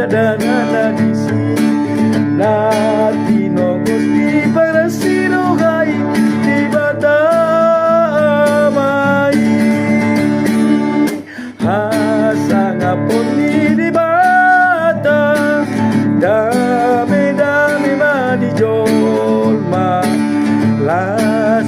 dengan nagisi Latino Gusti para sinuhay di batamay Hasa nga po ni di bata Dami-dami manijolma Las